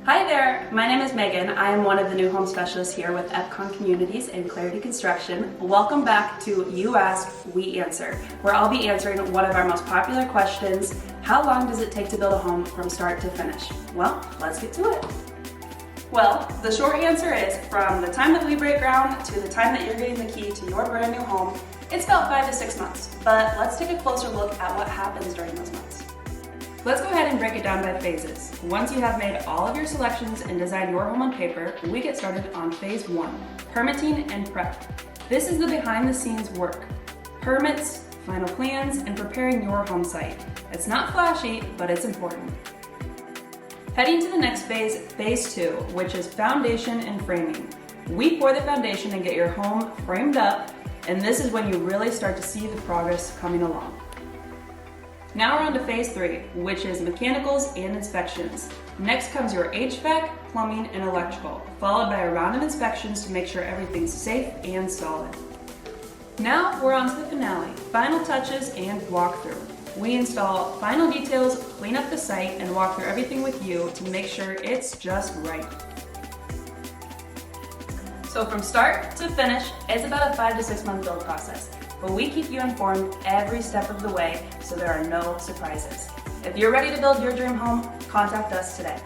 Hi there, my name is Megan. I am one of the new home specialists here with Epcon Communities and Clarity Construction. Welcome back to You Ask, We Answer, where I'll be answering one of our most popular questions: how long does it take to build a home from start to finish? Well, let's get to it. Well, the short answer is from the time that we break ground to the time that you're getting the key to your brand new home, it's about 5 to 6 months. But let's take a closer look at what happens during those months. Let's go ahead and break it down by phases. Once you have made all of your selections and designed your home on paper, we get started on phase 1, permitting and prep. This is the behind the scenes work. Permits, final plans, and preparing your home site. It's not flashy, but it's important. Heading to the next phase, phase 2, which is foundation and framing. We pour the foundation and get your home framed up, and this is when you really start to see the progress coming along. Now we're on to phase 3, which is mechanicals and inspections. Next comes your HVAC, plumbing, and electrical, followed by a round of inspections to make sure everything's safe and solid. Now we're on to the finale, final touches and walkthrough. We install final details, clean up the site, and walk through everything with you to make sure it's just right. So from start to finish, it's about a 5 to 6 month build process. But we keep you informed every step of the way so there are no surprises. If you're ready to build your dream home, contact us today.